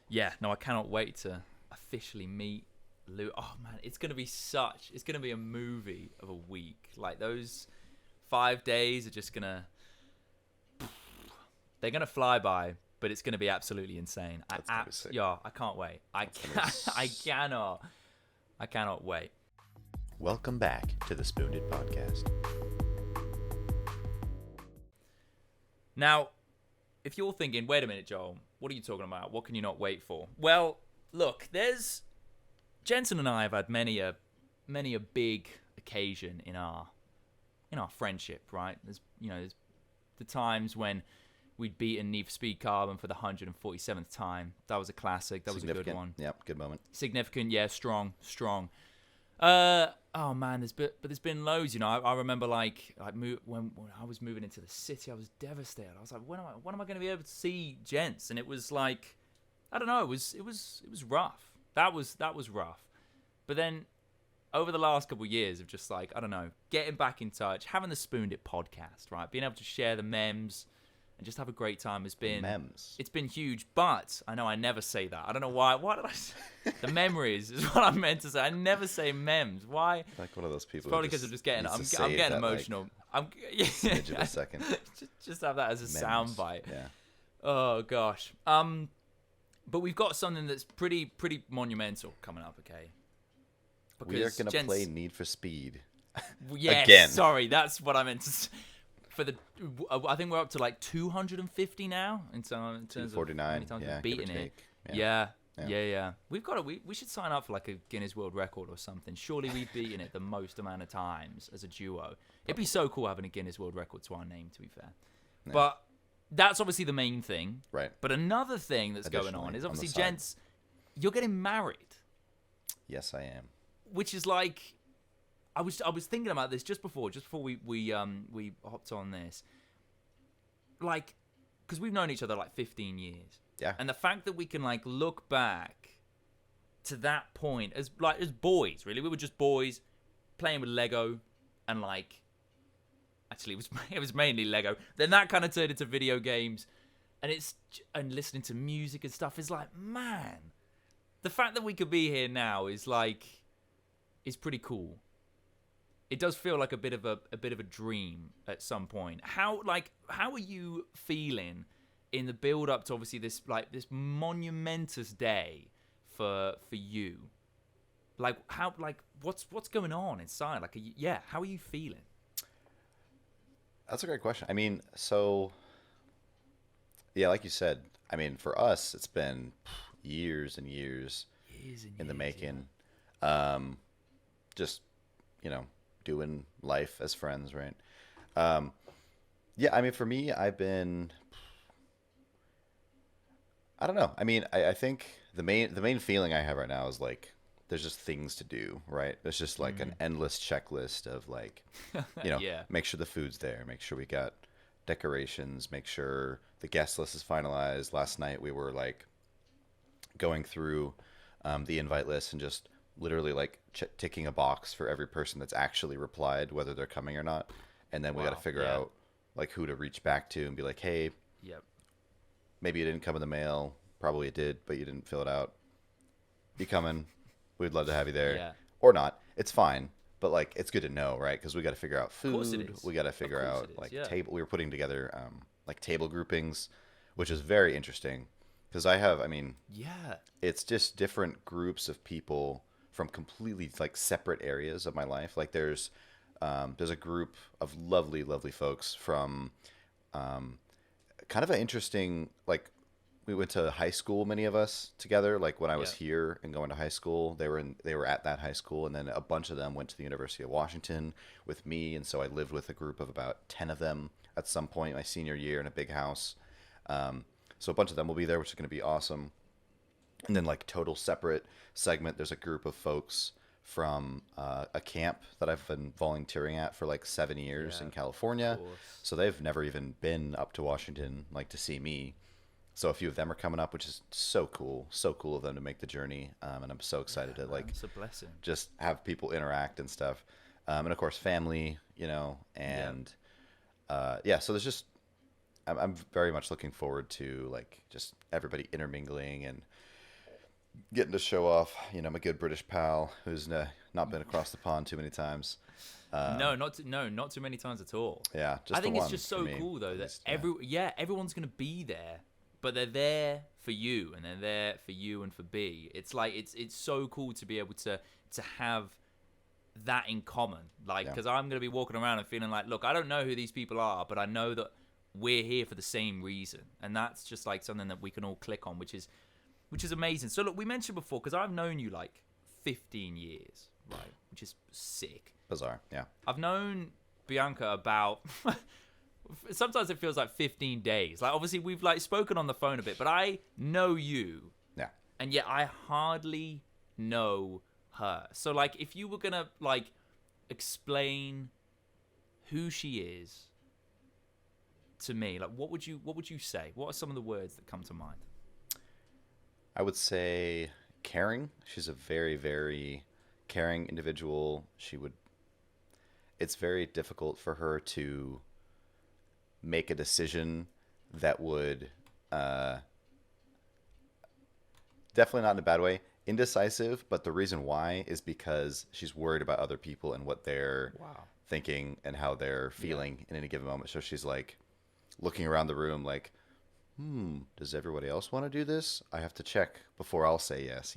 yeah, no, I cannot wait to officially meet Lou. Oh man, it's gonna be a movie of a week. Like those 5 days are just they're gonna fly by, but it's gonna be absolutely insane. I can't wait. I cannot wait. Welcome back to the SpewnedIt Podcast. Now, if you're thinking, wait a minute, Joel, what are you talking about? What can you not wait for? Well, look, Jensen and I have had many a big occasion in our friendship, right? There's the times when we'd beaten Need for Speed Carbon for the 147th time. That was a classic. That was a good one. Yep, good moment. Significant, yeah, strong. Oh man, there's been loads. I remember when I was moving into the city, I was devastated. I was like, when am I going to be able to see gents? And it was like, I don't know, it was rough. That was rough. But then over the last couple of years of just like, I don't know, getting back in touch, having the SpewnedIt podcast, right, being able to share the memes and just have a great time has been it's been huge. But I know I never say that. I don't know why. Why did I say the memories is what I meant to say. I never say memes. Why? Like one of those people. It's probably because I'm just getting emotional. Smidge of a second. just have that as a soundbite. Yeah. Oh gosh. But we've got something that's pretty monumental coming up. Okay. Because we are going to play Need for Speed. Yes. Again. Sorry, that's what I meant to say. I think we're up to like 250 now in terms of how many times we've beaten it. Yeah. We should sign up for like a Guinness World Record or something. Surely we've beaten it the most amount of times as a duo. It'd be so cool having a Guinness World Record to our name, to be fair. Yeah. But that's obviously the main thing. Right. But another thing that's going on is obviously, gents, you're getting married. Yes, I am. Which is like, I was thinking about this just before we hopped on this, like, because we've known each other like 15 years. Yeah. And the fact that we can like look back to that point as boys, really, we were just boys playing with Lego, and like, actually it was mainly Lego. Then that kind of turned into video games, and listening to music and stuff is like, man, the fact that we could be here now is pretty cool. It does feel like a bit of a dream at some point. How are you feeling in the build up to obviously this monumentous day for you? What's going on inside? How are you feeling? That's a great question. I mean, so yeah, like you said, I mean, for us, it's been years and years in the making. Yeah. Just, doing life as friends, right? Yeah, I mean, for me, I don't know. I mean, I think the main feeling I have right now is like, there's just things to do, right? There's just like an endless checklist of like, yeah. Make sure the food's there, make sure we got decorations, make sure the guest list is finalized. Last night we were like going through the invite list and just literally like ticking a box for every person that's actually replied, whether they're coming or not. And then we got to figure out like who to reach back to and be like, hey, maybe it didn't come in the mail. Probably it did, but you didn't fill it out. Be coming. We'd love to have you there. Yeah. Or not. It's fine. But like, it's good to know, right? Because we got to figure out food. Of course it is. We got to figure out table. We were putting together like table groupings, which is very interesting. Because it's just different groups of people from completely like separate areas of my life. Like there's a group of lovely folks from kind of an interesting, like, we went to high school, many of us together. Like when I was here and going to high school, they were at that high school, and then a bunch of them went to the University of Washington with me, and so I lived with a group of about 10 of them at some point my senior year in a big house. So a bunch of them will be there, which is going to be awesome. And then like total separate segment, there's a group of folks from a camp that I've been volunteering at for like 7 years in California. So they've never even been up to Washington like to see me. So a few of them are coming up, which is so cool of them to make the journey. And I'm so excited to like it's a blessing. Just have people interact and stuff. And of course family, and so there's just, I'm very much looking forward to like just everybody intermingling and getting to show off, my good British pal who's not been across the pond too many times. Not too many times at all. Yeah, I think it's just so cool though that everyone's gonna be there, but they're there for you, and they're there for you and for B. It's like it's so cool to be able to have that in common. Like, because I'm gonna be walking around and feeling like, look, I don't know who these people are, but I know that we're here for the same reason, and that's just like something that we can all click on, which is amazing. So look, we mentioned before, because I've known you like 15 years, right? Which is sick. Bizarre, yeah. I've known Bianca about sometimes it feels like 15 days. Like, obviously we've like spoken on the phone a bit, but I know you. Yeah. And yet I hardly know her. So like, if you were gonna like explain who she is to me, like what would you say? What are some of the words that come to mind? I would say caring. She's a very, very caring individual. It's very difficult for her to make a decision that would, definitely not in a bad way, indecisive, but the reason why is because she's worried about other people and what they're thinking and how they're feeling in any given moment. So she's like looking around the room like, does everybody else want to do this? I have to check before I'll say yes,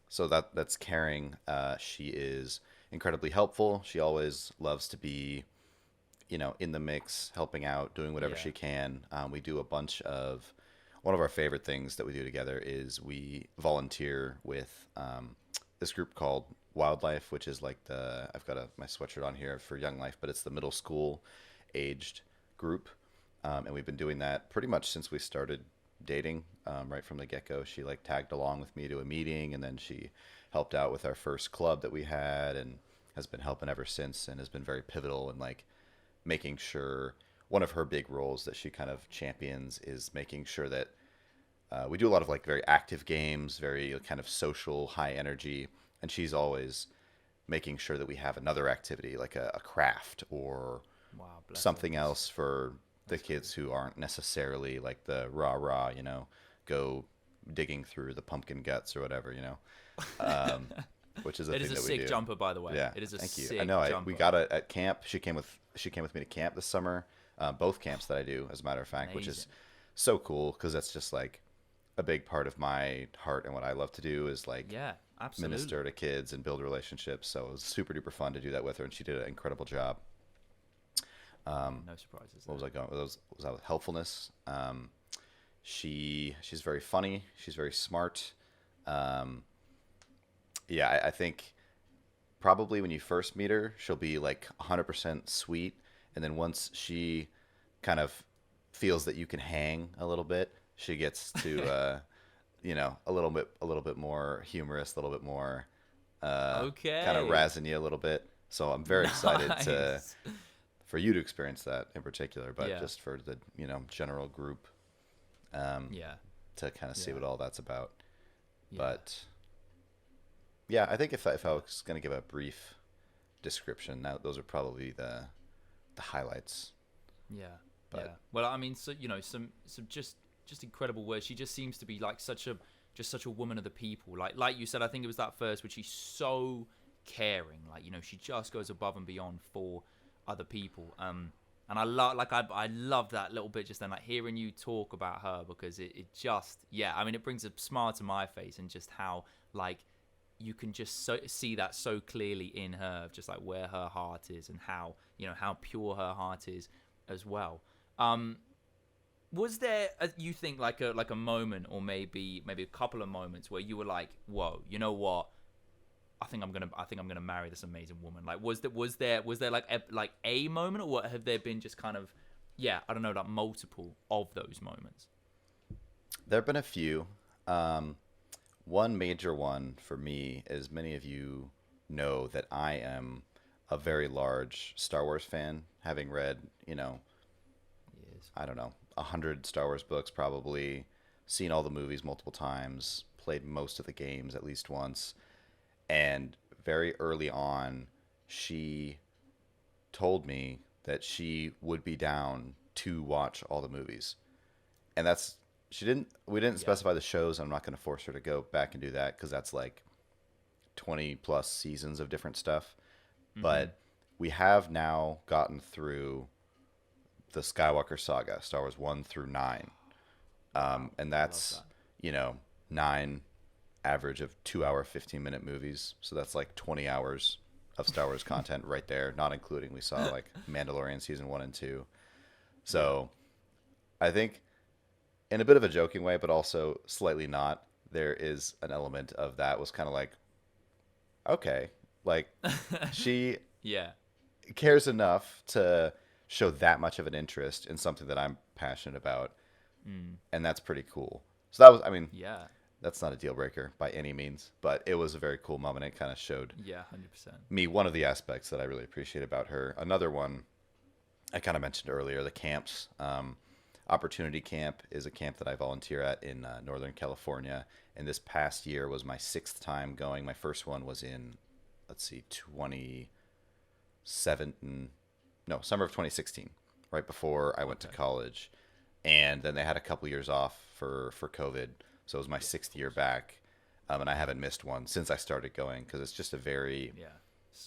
So that's caring. She is incredibly helpful. She always loves to be, in the mix, helping out, doing whatever she can. We do a bunch of, one of our favorite things that we do together is we volunteer with this group called Wildlife, which is like I've got my sweatshirt on here for Young Life, but it's the middle school aged group. And we've been doing that pretty much since we started dating, right from the get-go. She like tagged along with me to a meeting, and then she helped out with our first club that we had, and has been helping ever since, and has been very pivotal in like making sure, one of her big roles that she kind of champions is making sure that we do a lot of like very active games, very kind of social, high energy, and she's always making sure that we have another activity like a craft or something else for the kids who aren't necessarily like the rah, go digging through the pumpkin guts or whatever, which is a thing that we do. It is a sick jumper, by the way. Yeah, it is a thank you. sick I know. jumper. We got it at camp. She came with me to camp this summer. Both camps that I do, as a matter of fact, which is so cool because that's just like a big part of my heart and what I love to do is like minister to kids and build relationships. So it was super duper fun to do that with her, and she did an incredible job. No surprises. What was I going? Was that with helpfulness? She's very funny. She's very smart. I think probably when you first meet her, she'll be like 100% sweet, and then once she kind of feels that you can hang a little bit, she gets to a little bit more humorous, a little bit more kind of razzing you a little bit. So I'm very excited for you to experience that in particular, but just for the general group, to kind of see what all that's about. But I think if I was going to give a brief description, now those are probably the highlights. Well, I mean, so some just incredible words. She just seems to be like such a woman of the people. Like you said, I think it was that first, which she's so caring. Like she just goes above and beyond for other people. And I love that little bit just then, like hearing you talk about her, because it just it brings a smile to my face, and just how like you can just see that so clearly in her, just like where her heart is and how how pure her heart is as well. Was there you think like a moment, or maybe a couple of moments where you were like, whoa, you know what? I think I'm gonna marry this amazing woman. Like, was there like a moment, or what have there been just kind of I don't know, like multiple of those moments? There have been a few. One major one for me, as many of you know, that I am a very large Star Wars fan, having read I don't know, 100 Star Wars books probably, seen all the movies multiple times, played most of the games at least once. And very early on, she told me that she would be down to watch all the movies. And We didn't specify the shows. I'm not going to force her to go back and do that because that's like 20 plus seasons of different stuff. Mm-hmm. But we have now gotten through the Skywalker saga, Star Wars 1 through 9. And that's, 9 average of 2-hour, 15-minute movies. So that's like 20 hours of Star Wars content right there, not including we saw like Mandalorian season 1 and 2. So I think in a bit of a joking way, but also slightly not, there is an element of that was kind of like, okay, like she cares enough to show that much of an interest in something that I'm passionate about. And that's pretty cool. So that was, I mean, that's not a deal breaker by any means, but it was a very cool moment. It kind of showed 100%. me one of the aspects that I really appreciate about her. Another one I kind of mentioned earlier, the camps. Opportunity Camp is a camp that I volunteer at in Northern California. And this past year was my 6th time going. My first one was in, summer of 2016, right before I went to college. And then they had a couple years off for COVID. So it was my 6th year back. And I haven't missed one since I started going because it's just a very...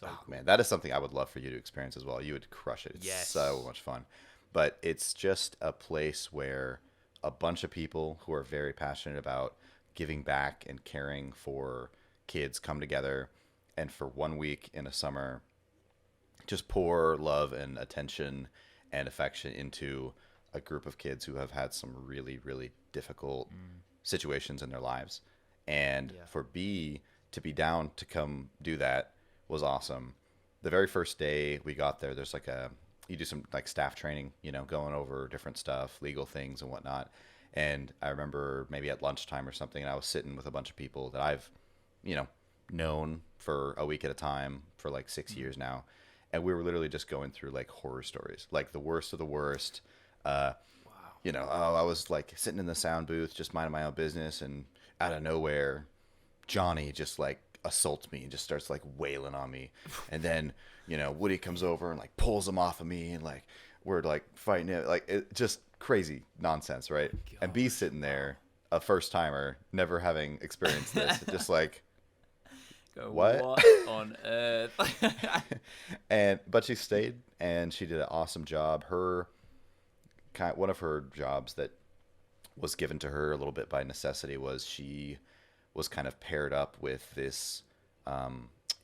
cool. Man, that is something I would love for you to experience as well. You would crush it. It's so much fun. But it's just a place where a bunch of people who are very passionate about giving back and caring for kids come together and for 1 week in a summer just pour love and attention and affection into a group of kids who have had some really, really difficult situations in their lives. And for B to be down to come do that was awesome. The very first day we got there, there's you do some like staff training, going over different stuff, legal things and whatnot. And I remember maybe at lunchtime or something, and I was sitting with a bunch of people that I've, known for a week at a time for like 6 years now. And we were literally just going through like horror stories, like the worst of the worst. I was like sitting in the sound booth, just minding my own business. And out of nowhere, Johnny just like assaults me and just starts like wailing on me. And then, Woody comes over and like pulls him off of me and like we're like fighting it. Like it just crazy nonsense, right? Gosh. And B's sitting there, a first timer, never having experienced this, just like, what on earth? But she stayed and she did an awesome job. One of her jobs that was given to her a little bit by necessity was she was kind of paired up with this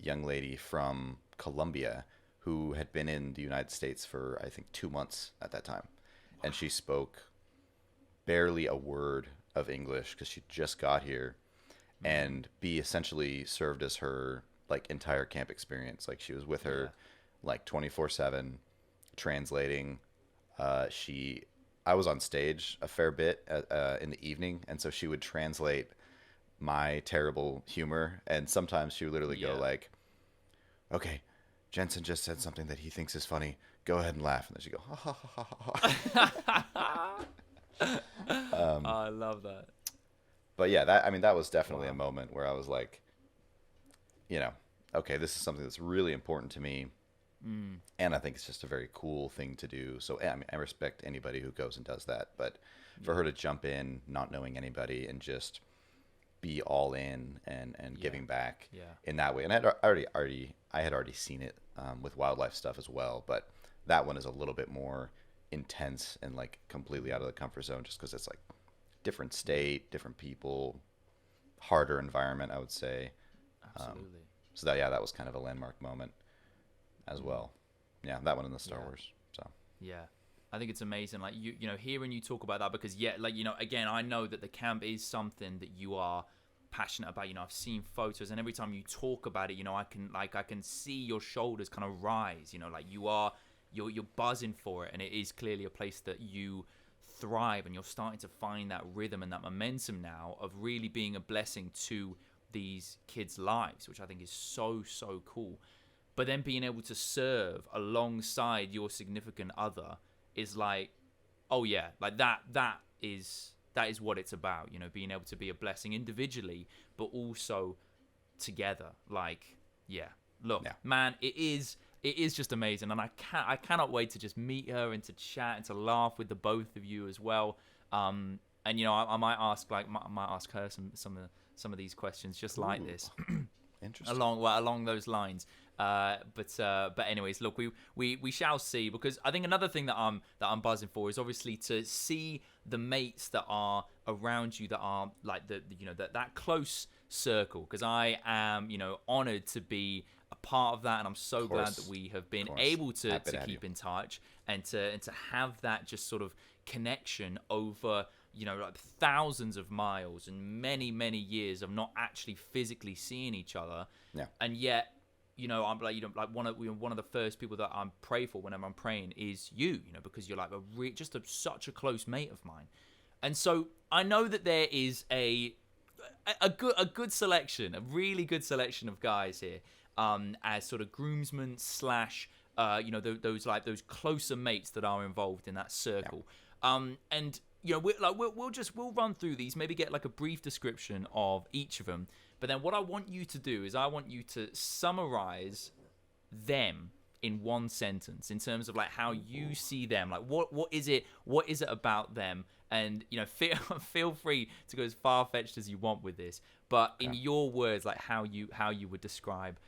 young lady from Colombia who had been in the United States for, I think, 2 months at that time. Wow. And she spoke barely a word of English because she just got here. Mm-hmm. And B essentially served as her like entire camp experience. Like she was with her like 24/7 translating. I was on stage a fair bit in the evening, and so she would translate my terrible humor, and sometimes she would literally go like, okay, Jensen just said something that he thinks is funny, go ahead and laugh. And then she'd go, ha ha ha ha ha. I love that. But yeah, that was definitely a moment where I was like, okay, this is something that's really important to me. And I think it's just a very cool thing to do. So I respect anybody who goes and does that, but for her to jump in, not knowing anybody, and just be all in and giving back in that way. And I had already seen it with wildlife stuff as well, but that one is a little bit more intense and like completely out of the comfort zone, just because it's like different state, different people, harder environment, I would say. Absolutely. So that was kind of a landmark moment as well. Yeah, that one in the Star Wars. So I think it's amazing, like hearing you talk about that, because again, I know that the camp is something that you are passionate about. I've seen photos, and every time you talk about it, I can see your shoulders kind of rise. Like you're buzzing for it, and it is clearly a place that you thrive, and you're starting to find that rhythm and that momentum now of really being a blessing to these kids' lives, which I think is so cool. But then being able to serve alongside your significant other is like, oh yeah, like that is what it's about, being able to be a blessing individually, but also together. Like, man, it is just amazing. And I cannot wait to just meet her and to chat and to laugh with the both of you as well. And I might ask her some of these questions just like this. Interesting. Along those lines. But anyways, look, we shall see, because I think another thing that I'm buzzing for is obviously to see the mates that are around you, that are like that close circle, because I am honored to be a part of that, and I'm so glad that we have been able to keep in touch and to have that just sort of connection over like thousands of miles and many years of not actually physically seeing each other. Yeah. And yet, I'm like one of the first people that I pray for whenever I'm praying is you, because you're like such a close mate of mine. And so I know that there is a good selection, a really good selection of guys here, as sort of groomsmen / those closer mates that are involved in that circle. Yeah. And we'll run through these, maybe get like a brief description of each of them. But then what I want you to do is I want you to summarize them in one sentence in terms of like how you see them. Like what is it about them? And feel free to go as far-fetched as you want with this, but in your words, like how you would describe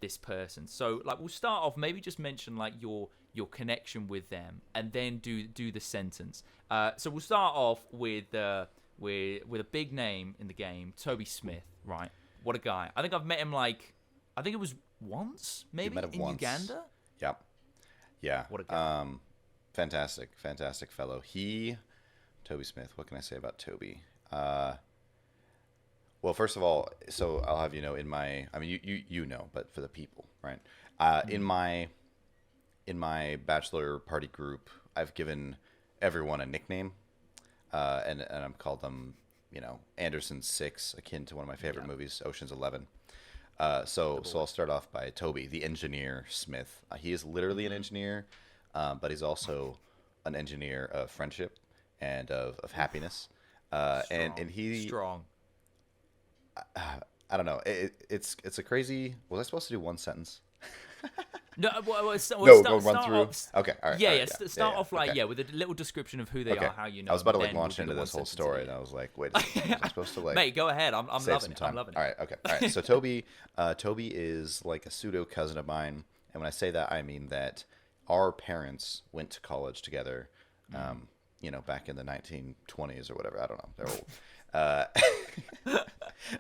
this person. So like we'll start off, maybe just mention like your connection with them, and then do the sentence. So we'll start off with a big name in the game, Toby Smith, right? What a guy. I think I've met him I think it was once, maybe, in once. Uganda. Yep. Yeah. What a guy. Fantastic fellow. Toby Smith, what can I say about Toby? Well, first of all, so I'll have you know, but for the people, right? In my bachelor party group, I've given everyone a nickname, and I've called them, Anderson 6, akin to one of my favorite movies, Ocean's 11. So I'll start off by Toby, the engineer Smith. He is literally an engineer, but he's also an engineer of friendship and of happiness. And he strong. I don't know. It's a crazy. Was I supposed to do one sentence? No, run through. Okay, all right. Yeah. Start off with a little description of who they are, how you know. I was about to launch into this whole story, and I was like, wait, was I supposed to Mate, go ahead. I'm loving it. I'm loving it. All right, okay, all right. So Toby is like a pseudo cousin of mine, and when I say that, I mean that our parents went to college together. Back in the 1920s or whatever. I don't know. They're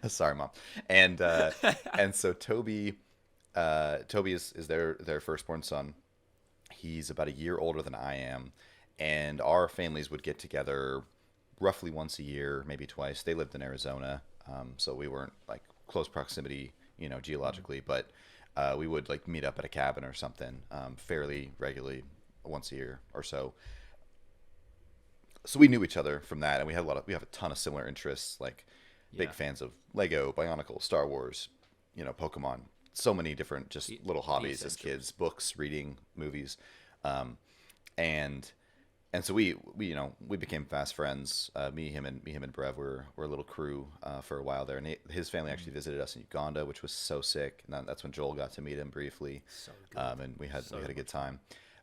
old. Sorry, Mom. And so Toby is their firstborn son. He's about a year older than I am, and our families would get together roughly once a year, maybe twice. They lived in Arizona, so we weren't like close proximity, geologically, but we would like meet up at a cabin or something fairly regularly, once a year or so. So we knew each other from that, and we have a ton of similar interests, like big fans of Lego, Bionicle, Star Wars, Pokemon, so many different just little hobbies as kids, books, reading, movies, and so we became fast friends. Me, him, and Brev were a little crew for a while there, and his family actually visited us in Uganda, which was so sick. And that's when Joel got to meet him briefly, so good. And we had a good time.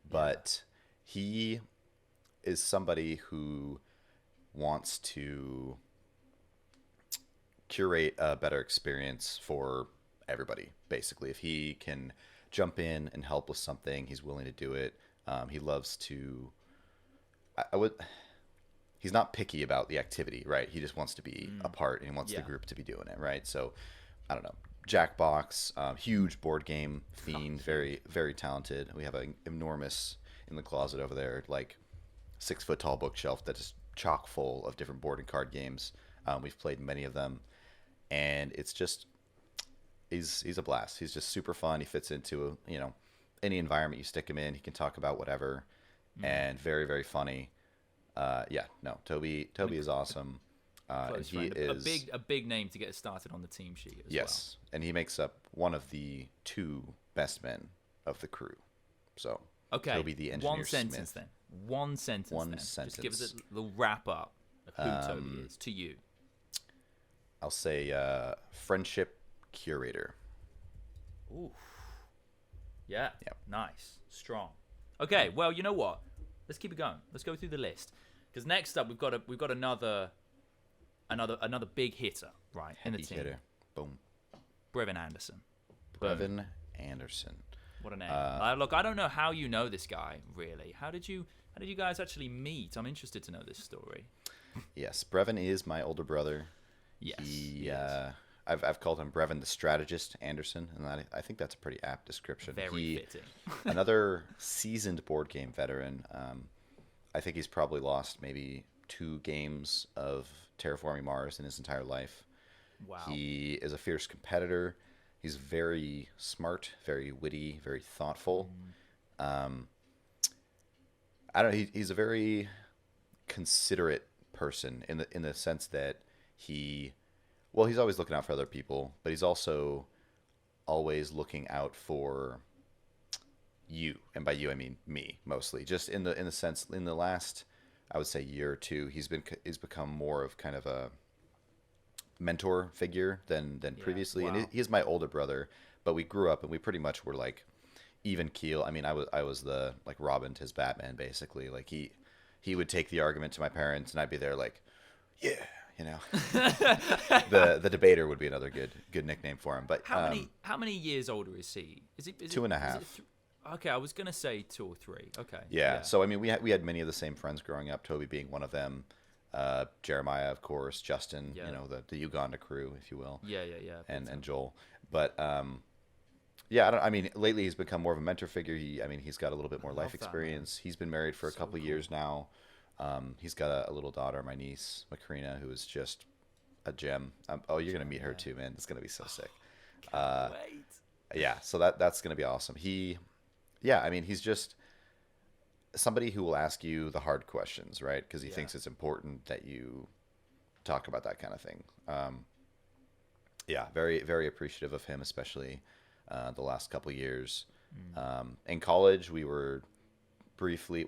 But he is somebody who wants to curate a better experience for everybody, basically. If he can jump in and help with something, he's willing to do it. He loves to... He's not picky about the activity, right? He just wants to be a part, and he wants the group to be doing it, right? So, I don't know. Jackbox, huge board game fiend, very, very talented. We have an enormous, in the closet over there, like 6-foot tall bookshelf that is chock full of different board and card games. We've played many of them, and it's just he's a blast. He's just super fun. He fits into any environment you stick him in. He can talk about whatever, and very, very funny. Toby is awesome. And he is a big name to get started on the team sheet as well. Yes, and he makes up one of the 2 best men of the crew. So Toby the engineer One sentence Smith. then. One sentence. Just give us a little wrap up of who Toby is to you. I'll say friendship curator. Ooh. Yeah. Yep. Nice. Strong. Okay, well, you know what? Let's keep it going. Let's go through the list. Because next up we've got another big hitter, right, in the team. Hitter. Boom. Brevin Anderson. Brevin Anderson. What a name. Look, I don't know how you know this guy, really. How did you guys actually meet? I'm interested to know this story. Yes, Brevin is my older brother. Yes. I've called him Brevin the Strategist Anderson, and I think that's a pretty apt description. Very fitting. Another seasoned board game veteran. I think he's probably lost maybe 2 games of Terraforming Mars in his entire life. Wow. He is a fierce competitor. He's very smart, very witty, very thoughtful. I don't know. He's a very considerate person in the sense that he's always looking out for other people, but he's also always looking out for you, and by you I mean me mostly. Just in the sense, in the last, I would say, year or two, he's become more of kind of a mentor figure than previously. Wow. And he is my older brother, but we grew up and we pretty much were like even keel. I mean, I was the like Robin to his Batman, basically. Like he would take the argument to my parents, and I'd be there like, yeah, you know. the debater would be another good nickname for him. But how many years older is he? Is it 2.5? Okay, I was gonna say 2 or 3. Okay. Yeah. So I mean, we had many of the same friends growing up. Toby being one of them. Jeremiah, of course, Justin, you know, the Uganda crew, if you will. Yeah. And Joel. But I mean, lately he's become more of a mentor figure. He's got a little bit more life experience. He's been married for a couple of years now. He's got a little daughter, my niece, Macarena, who is just a gem. You're gonna meet her too, man. It's gonna be so sick. Can't wait. Yeah, so that's gonna be awesome. He's just somebody who will ask you the hard questions, right? Because he thinks it's important that you talk about that kind of thing. Very, very appreciative of him, especially the last couple of years. In college, we were briefly,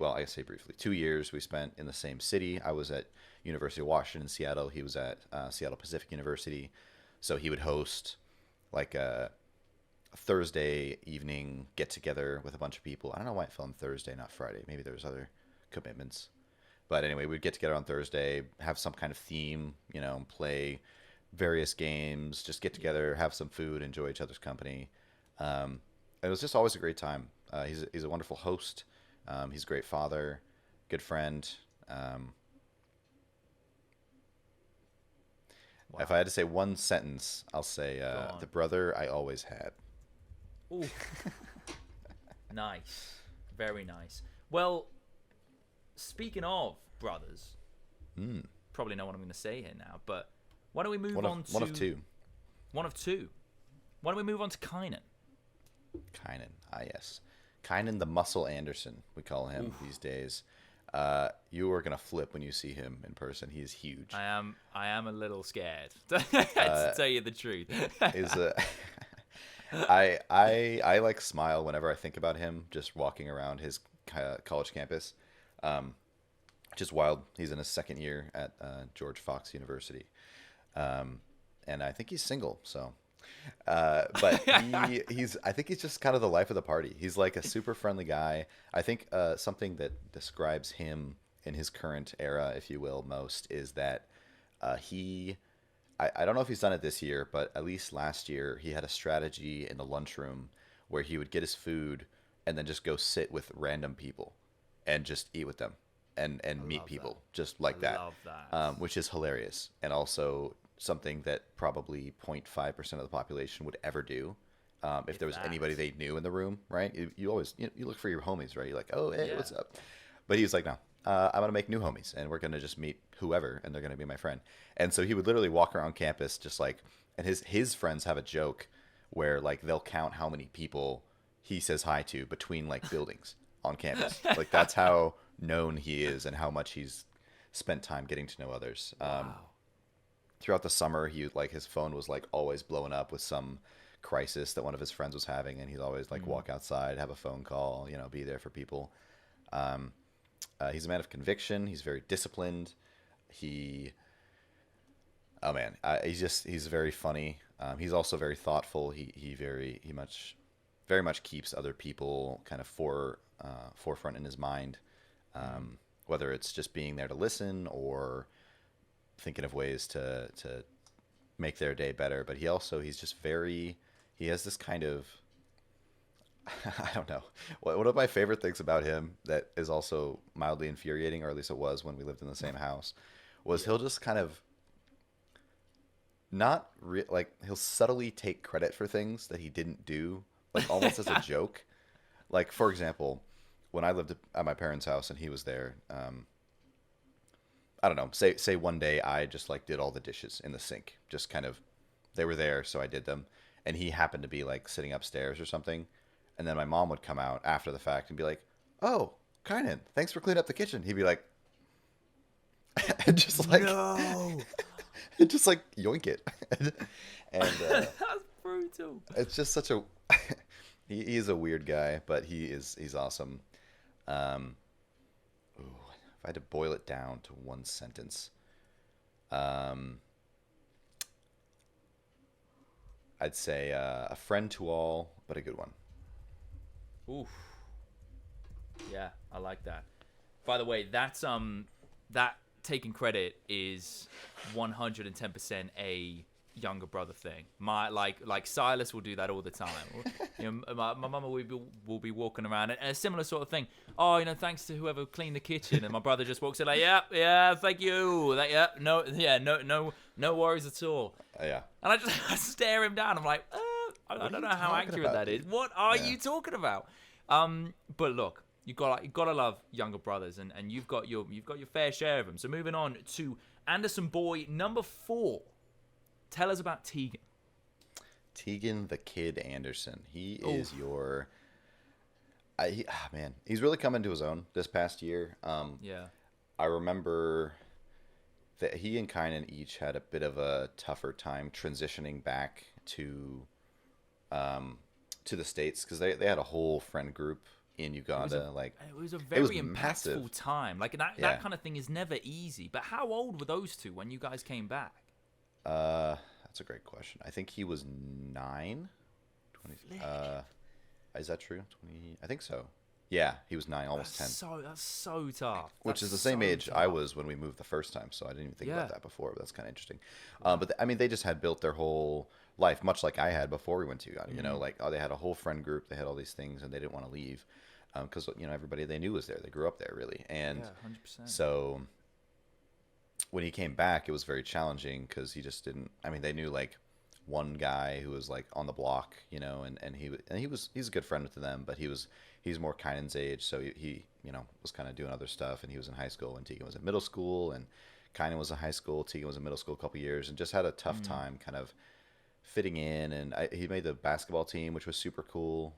2 years we spent in the same city. I was at University of Washington in Seattle. He was at Seattle Pacific University. So he would host like a Thursday evening get together with a bunch of people. I don't know why it fell on Thursday, not Friday. Maybe there was other commitments. But anyway, we'd get together on Thursday, have some kind of theme, you know, play various games, just get together, have some food, enjoy each other's company. It was just always a great time. He's a wonderful host. He's a great father, good friend. Wow. If I had to say one sentence, I'll say the brother I always had. Ooh. Nice. Very nice. Well, speaking of brothers, probably know what I'm going to say here now, but why don't we move on to... One of two. One of two. Why don't we move on to Kynan? Kynan, yes. Kynan the Muscle Anderson, we call him these days. You are going to flip when you see him in person. He is huge. I am a little scared, to tell you the truth. I like smile whenever I think about him just walking around his college campus. Just wild. He's in his second year at George Fox University. And I think he's single, so but I think he's just kind of the life of the party. He's like a super friendly guy. I think something that describes him in his current era, if you will, most is that I don't know if he's done it this year, but at least last year he had a strategy in the lunchroom where he would get his food and then just go sit with random people and just eat with them and meet people just like that. Love that. Which is hilarious, and also something that probably 0.5% of the population would ever do. If there was anybody they knew in the room, right? You always you look for your homies, right? You're like, oh, hey, what's up? But he was like, no, I'm going to make new homies, and we're going to just meet whoever, and they're going to be my friend. And so he would literally walk around campus just like, and his friends have a joke where like they'll count how many people he says hi to between like buildings on campus. Like that's how known he is and how much he's spent time getting to know others. Wow. Throughout the summer, his phone was like always blowing up with some crisis that one of his friends was having, and he'd always like walk outside, have a phone call, be there for people. He's a man of conviction. He's very disciplined. He's very funny. He's also very thoughtful. He very much keeps other people kind of forefront in his mind. whether it's just being there to listen or thinking of ways to make their day better. But he's just he has this kind of, I don't know. One of my favorite things about him that is also mildly infuriating, or at least it was when we lived in the same house, was he'll just kind of he'll subtly take credit for things that he didn't do, like almost as a joke. Like, for example, when I lived at my parents' house and he was there, I don't know, say one day I just like did all the dishes in the sink, just kind of, they were there, so I did them. And he happened to be like sitting upstairs or something. And then my mom would come out after the fact and be like, "Oh, Kynan, thanks for cleaning up the kitchen." He'd be like, and just like, no, and just like yoink it. And that's brutal. It's just such a, he's a weird guy, but he's awesome. If I had to boil it down to one sentence, I'd say a friend to all, but a good one. Oof. Yeah, I like that. By the way, that's that taking credit is 110% a younger brother thing. My like Silas will do that all the time. You know, my mama will be walking around and a similar sort of thing. Oh, you know, thanks to whoever cleaned the kitchen, and my brother just walks in like, yeah, thank you. No worries at all. Yeah. And I stare him down. I'm like, I don't know how accurate that is. What are you talking about? But look, you gotta love younger brothers, and you've got your fair share of them. So moving on to Anderson boy number 4. Tell us about Tegan. Tegan the Kid Anderson. He is your. Man, he's really come into his own this past year. Yeah. I remember that he and Kynan each had a bit of a tougher time transitioning back to the States, because they had a whole friend group in Uganda. It was a very impactful time. Like that kind of thing is never easy. But how old were those two when you guys came back? That's a great question. I think he was 9. 20. Is that true? 20. I think so. Yeah, he was 9, almost 10. That's so tough. Which is the same age I was when we moved the first time, so I didn't even think about that before. But that's kind of interesting. But I mean, they just had built their whole life, much like I had before we went to Uganda. You know, like they had a whole friend group, they had all these things, and they didn't want to leave because everybody they knew was there. They grew up there, really, and 100%. So when he came back, it was very challenging because he just didn't. I mean, they knew like one guy who was like on the block, and he's a good friend with them, but he's more Kynan's age, so he was kind of doing other stuff, and he was in high school, and Tegan was in middle school, and Kynan was in high school, Tegan was in middle school a couple years, and just had a tough time kind of fitting in. And he made the basketball team, which was super cool.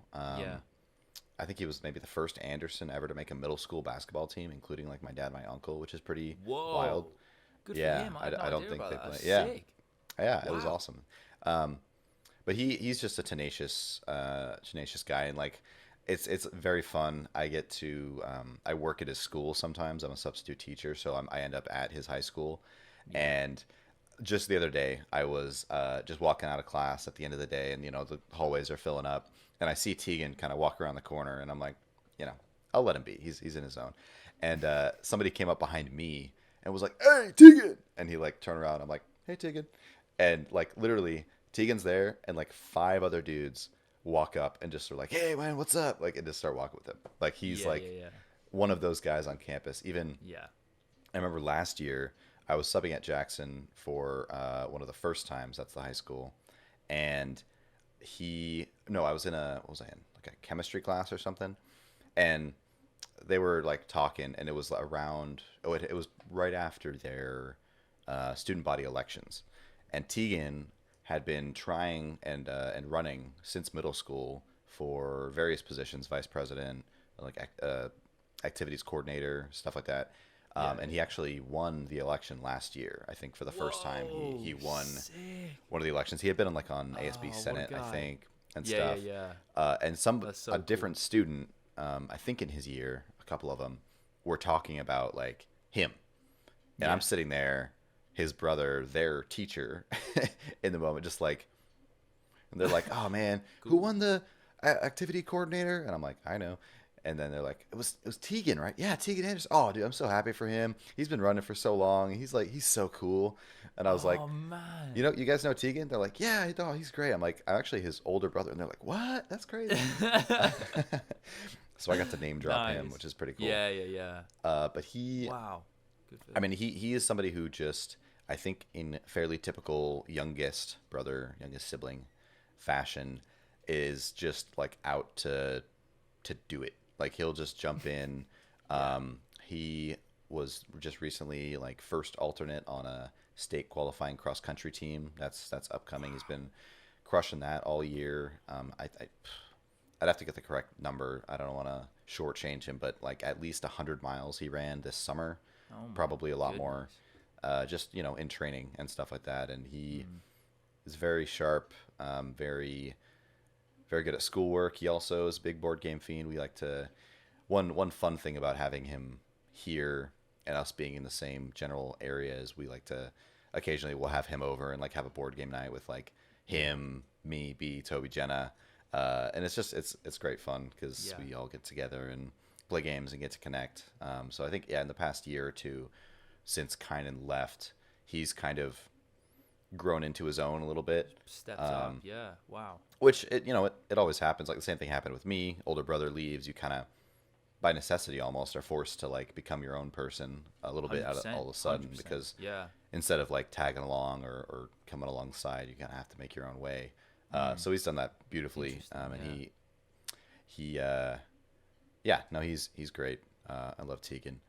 I think he was maybe the first Anderson ever to make a middle school basketball team, including like my dad and my uncle, which is pretty wild. Good for him. I don't think they play. Sick. Yeah, it was awesome. But he's just a tenacious guy, and like it's very fun. I get to I work at his school sometimes. I'm a substitute teacher, so I end up at his high school. And just the other day, I was just walking out of class at the end of the day, and the hallways are filling up, and I see Tegan kind of walk around the corner, and I'm like, I'll let him be. He's in his zone. And somebody came up behind me and was like, "Hey, Tegan!" And he like turned around. I'm like, "Hey, Tegan!" And like literally, Tegan's there, and like 5 other dudes walk up and just are like, "Hey, man, what's up?" Like, and just start walking with him. Like he's one of those guys on campus. Even I remember last year I was subbing at Jackson for one of the first times. That's the high school, and I was in like a chemistry class or something, and they were like talking, and it was around. It was right after their student body elections, and Tegan had been trying and running since middle school for various positions, vice president, like activities coordinator, stuff like that. And he actually won the election last year. I think for the first time he won one of the elections. He had been on ASB Senate, I think, and stuff. And a different student, I think in his year, a couple of them were talking about like him, and I'm sitting there, his brother, their teacher, in the moment, just like, and they're like, "Oh man, who won the activity coordinator?" And I'm like, "I know." And then they're like, it was Tegan, right? Yeah, Tegan Anderson. Oh, dude, I'm so happy for him. He's been running for so long. He's so cool. And I was like, man. you guys know Tegan? They're like, yeah, he's great. I'm like, I'm actually his older brother. And they're like, what? That's crazy. So I got to name drop him, which is pretty cool. Yeah. But he, wow. Good for I mean, he is somebody who just, I think in fairly typical youngest sibling fashion, is just like out to do it. Like he'll just jump in. He was just recently like first alternate on a state qualifying cross country team. That's upcoming. He's been crushing that all year. I'd have to get the correct number. I don't want to shortchange him, but like at least 100 miles he ran this summer. Probably a lot more. Just in training and stuff like that. And he is very sharp. Very very good at schoolwork. He also is a big board game fiend. We like to one fun thing about having him here and us being in the same general area is we like to occasionally we'll have him over and like have a board game night with like him, me, B, Toby, Jenna, and it's just it's great fun because we all get together and play games and get to connect. So I think in the past year or two since Kynan left, he's kind of grown into his own a little bit. Stepped up, yeah. Wow. Which it always happens. Like the same thing happened with me. Older brother leaves. You kind of, by necessity, almost are forced to like become your own person a little bit out of all of a sudden 100%. because yeah. Instead of like tagging along or coming alongside, you kind of have to make your own way. So he's done that beautifully, and he's great. I love Tegan.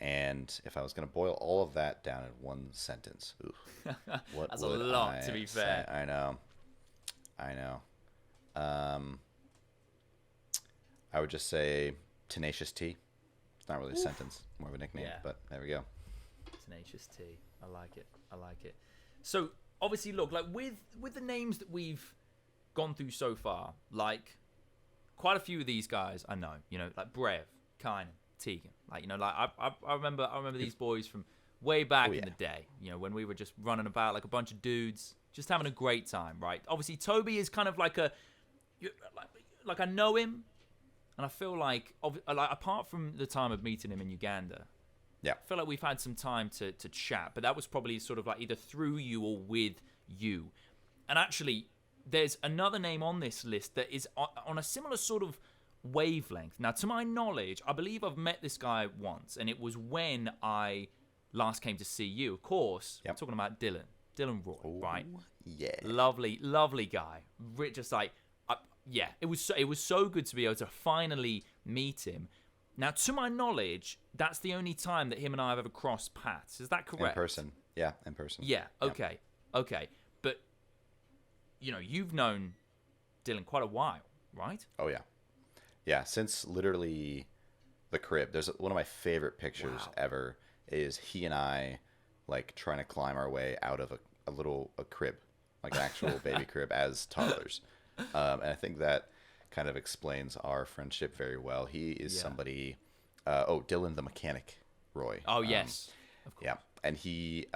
And if I was going to boil all of that down in one sentence, that's a lot, to be fair. I know. I would just say Tenacious T. It's not really a sentence, more of a nickname, but there we go. Tenacious T. I like it. So obviously, look, like with the names that we've gone through so far, like quite a few of these guys I know, like Brev, Kynan, Tegan, like I remember these boys from way back in the day, when we were just running about like a bunch of dudes, just having a great time, right? Obviously, Toby is kind of like I know him, and I feel like apart from the time of meeting him in Uganda, I feel like we've had some time to chat, but that was probably sort of like either through you or with you. And actually, there's another name on this list that is on a similar sort of wavelength. Now, to my knowledge, I believe I've met this guy once, and it was when I last came to see you. Of course, I'm talking about Dylan Roy, right? Yeah, lovely guy. Just like, it was so good to be able to finally meet him. Now, to my knowledge, that's the only time that him and I have ever crossed paths. Is that correct? In person. Yeah, in person. Yeah, okay. But, you've known Dylan quite a while, right? Oh, yeah. Yeah, since literally the crib. There's one of my favorite pictures ever is he and I, like, trying to climb our way out of a crib, like an actual baby crib as toddlers. And I think that kind of explains our friendship very well. He is somebody... Dylan the Mechanic Roy. Oh, yes. Of course. Yeah, and he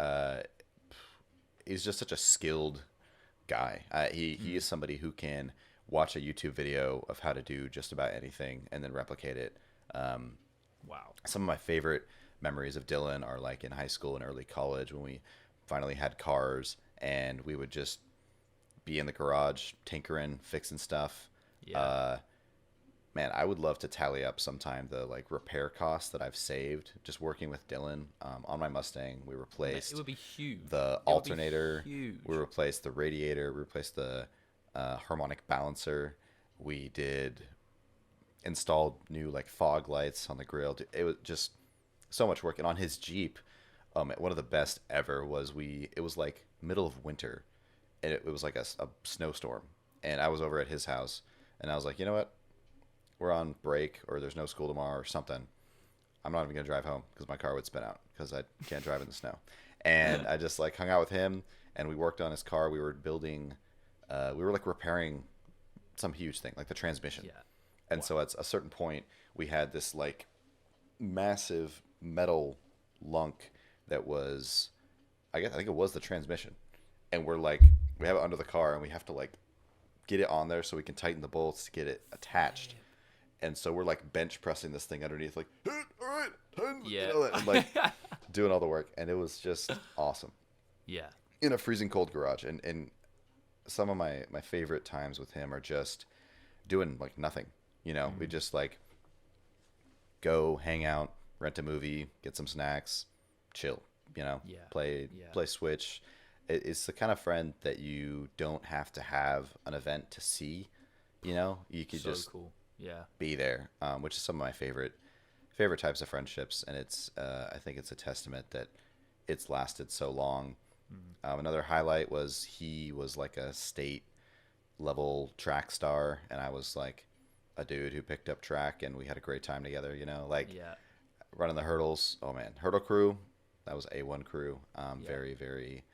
is just such a skilled guy. He is somebody who can watch a YouTube video of how to do just about anything and then replicate it. Wow. Some of my favorite memories of Dylan are like in high school and early college when we finally had cars and we would just be in the garage tinkering, fixing stuff. Yeah. Man, I would love to tally up sometime the like repair costs that I've saved just working with Dylan on my Mustang. We replaced it would be huge. The alternator. We replaced the radiator. We replaced the harmonic balancer. We installed new like fog lights on the grill. It was just so much work. And on his Jeep, one of the best ever was it was like middle of winter, and it was like a snowstorm. And I was over at his house, and I was like, you know what? We're on break or there's no school tomorrow or something. I'm not even going to drive home because my car would spin out because I can't drive in the snow. And I just like hung out with him and we worked on his car. We were building, we were like repairing some huge thing, like the transmission. Yeah. And so at a certain point we had this like massive metal lunk that was, I think it was the transmission. And we're like, we have it under the car and we have to like get it on there so we can tighten the bolts to get it attached. And so we're like bench pressing this thing underneath, like, all right, Yeah. you know, and, like doing all the work. And it was just awesome. Yeah. In a freezing cold garage. And some of my favorite times with him are just doing like nothing. You know, we just like go hang out, rent a movie, get some snacks, chill, you know, play Switch. It's the kind of friend that you don't have to have an event to see, you know, you could just cool. be there, which is some of my favorite types of friendships. And it's, I think it's a testament that it's lasted so long. Another highlight was he was like a state level track star, and I was like a dude who picked up track, and we had a great time together, you know, like running the hurdles. Oh man, hurdle crew, that was A1 crew. Very, very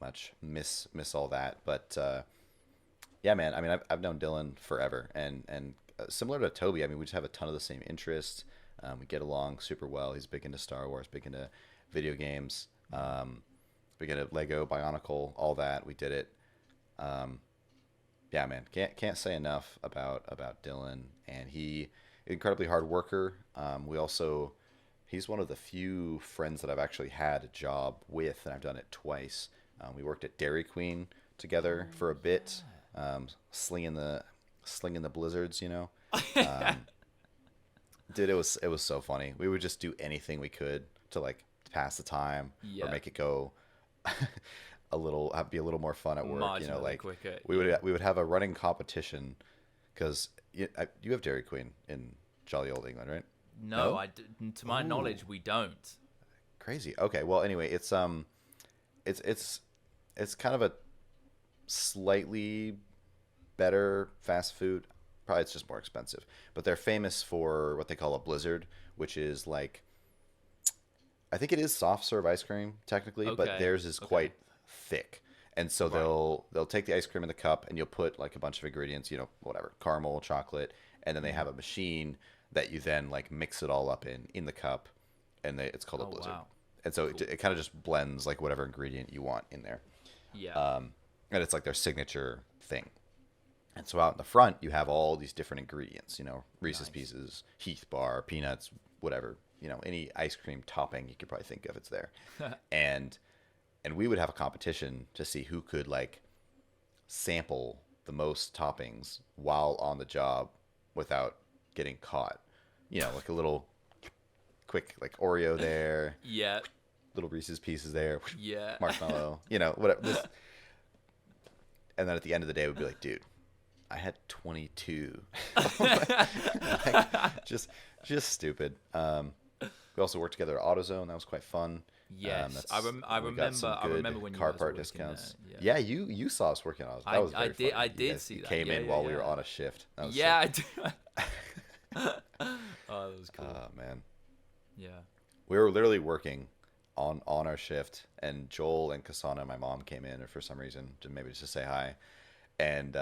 much miss all that. But yeah, man, I mean, I've known Dylan forever, and similar to Toby, I mean, we just have a ton of the same interests. We get along super well. He's big into Star Wars, big into video games. We get a Lego, Bionicle, all that. We did it. Yeah, man, can't say enough about Dylan, and he incredibly hard worker. He's one of the few friends that I've actually had a job with, and I've done it twice. We worked at Dairy Queen together for a bit, slinging the blizzards, you know. Dude, it was so funny. We would just do anything we could to like pass the time or make it go be a little more fun at work, you know, like quicker. We would have a running competition, because you have Dairy Queen in jolly old England, right? No? To my knowledge, we don't. Crazy. Okay, well, anyway, it's kind of a slightly better fast food. Probably it's just more expensive, but they're famous for what they call a blizzard, which is like, I think it is soft serve ice cream technically, but theirs is quite thick. And so they'll take the ice cream in the cup, and you'll put like a bunch of ingredients, you know, whatever, caramel, chocolate, and then they have a machine that you then like mix it all up in the cup, and it's called a blizzard. Wow. And so it kind of just blends like whatever ingredient you want in there. Yeah. And it's like their signature thing. And so out in the front, you have all these different ingredients, you know, Reese's Pieces, Heath Bar, peanuts, whatever, you know, any ice cream topping you could probably think of, it's there. and we would have a competition to see who could like sample the most toppings while on the job without getting caught. You know, like a little quick like Oreo there. Yeah. Little Reese's Pieces there. Yeah. Marshmallow, you know, whatever. And then at the end of the day, we'd be like, dude, I had 22. Like, just stupid. We also worked together at AutoZone. That was quite fun. Yes, I remember when you car part discounts. There. Yeah, you saw us working on AutoZone. That was very fun. I did see that. Came in while we were on a shift. I do. Oh, that was cool. Oh man. Yeah. We were literally working on our shift, and Joel and Kasana, my mom, came in for some reason, maybe just to say hi, and